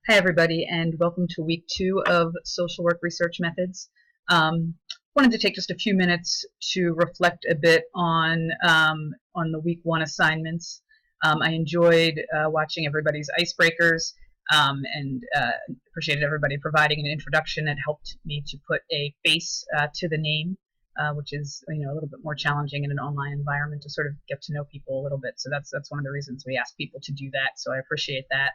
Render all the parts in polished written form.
Hi, everybody, and welcome to week 2 of Social Work Research Methods. Wanted to take just a few minutes to reflect a bit on the week 1 assignments. I enjoyed watching everybody's icebreakers and appreciated everybody providing an introduction. It helped me to put a face to the name, which is a little bit more challenging in an online environment to sort of get to know people a little bit. So that's one of the reasons we ask people to do that. So I appreciate that.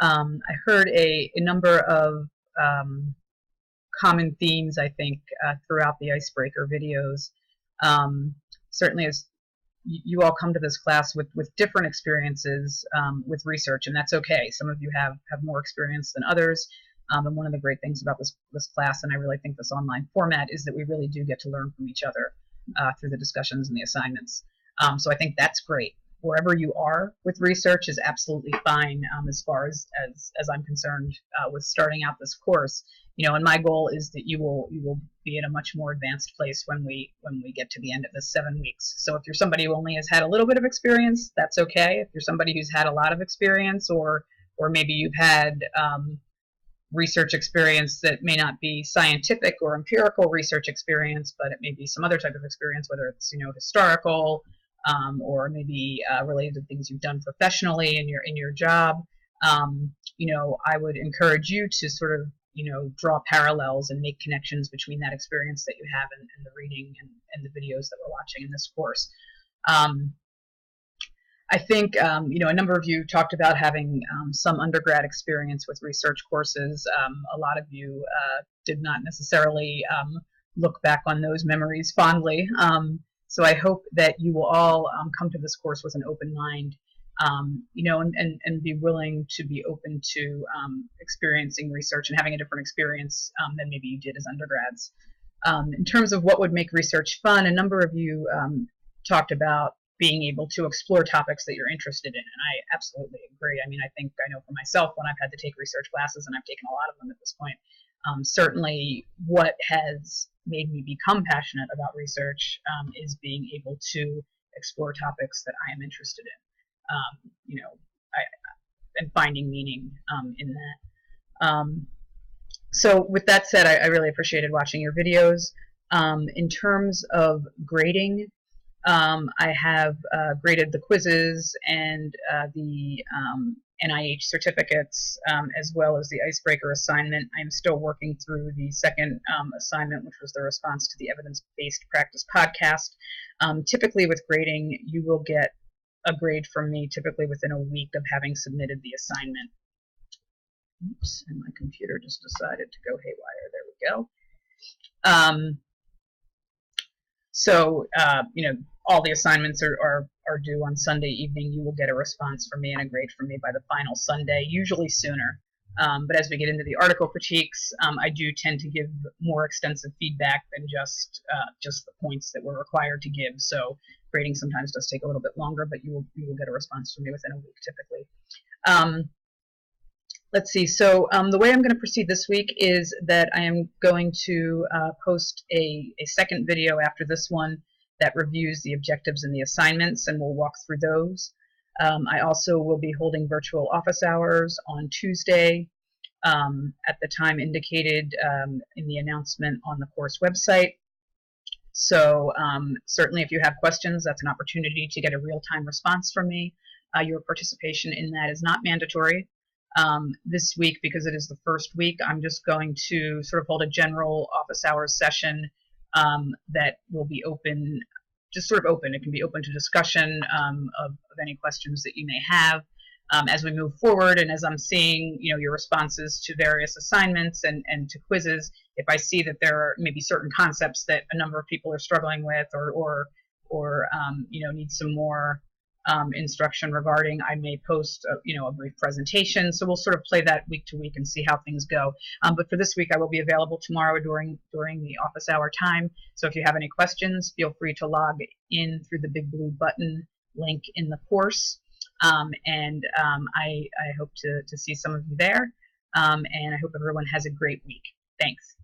I heard a number of common themes, I think, throughout the icebreaker videos. Certainly, as you all come to this class with different experiences with research, and that's okay. Some of you have more experience than others. And one of the great things about this class, and I really think this online format, is that we really do get to learn from each other through the discussions and the assignments. So I think that's great. Wherever you are with research is absolutely fine as far as I'm concerned with starting out this course. And my goal is that you will be in a much more advanced place when we get to the end of the 7 weeks. So if you're somebody who only has had a little bit of experience, that's okay. If you're somebody who's had a lot of experience, or maybe you've had research experience that may not be scientific or empirical research experience, but it may be some other type of experience, whether it's historical, or maybe related to things you've done professionally in your job. I would encourage you to sort of draw parallels and make connections between that experience that you have and the reading and the videos that we're watching in this course. I think a number of you talked about having some undergrad experience with research courses. A lot of you did not necessarily look back on those memories fondly. So I hope that you will all come to this course with an open mind, and be willing to be open to experiencing research and having a different experience than maybe you did as undergrads. In terms of what would make research fun, a number of you talked about being able to explore topics that you're interested in, and I absolutely agree. I know for myself, when I've had to take research classes, and I've taken a lot of them at this point, certainly what has made me become passionate about research is being able to explore topics that I am interested in, and finding meaning in that. So with that said, I really appreciated watching your videos. In terms of grading, I have graded the quizzes and the NIH certificates, as well as the icebreaker assignment. I'm still working through the second assignment, which was the response to the evidence-based practice podcast. Typically with grading, you will get a grade from me typically within a week of having submitted the assignment. Oops, and my computer just decided to go haywire. There we go. So all the assignments are due on Sunday evening. You will get a response from me and a grade from me by the final Sunday, usually sooner. But as we get into the article critiques, I do tend to give more extensive feedback than just the points that we're required to give. So grading sometimes does take a little bit longer, but you will get a response from me within a week typically. Let's see. So the way I'm going to proceed this week is that I am going to post a second video after this one that reviews the objectives and the assignments, and we'll walk through those. I also will be holding virtual office hours on Tuesday at the time indicated in the announcement on the course website. So certainly if you have questions, that's an opportunity to get a real-time response from me. Your participation in that is not mandatory. This week, because it is the first week, I'm just going to sort of hold a general office hours session that will be open, just sort of open. It can be open to discussion of any questions that you may have as we move forward. And as I'm seeing, your responses to various assignments and to quizzes, if I see that there are maybe certain concepts that a number of people are struggling with, or need some more instruction regarding, I may post a brief presentation. So we'll sort of play that week to week and see how things go. But for this week, I will be available tomorrow during the office hour time. So if you have any questions, feel free to log in through the big blue button link in the course. And I hope to see some of you there. And I hope everyone has a great week. Thanks.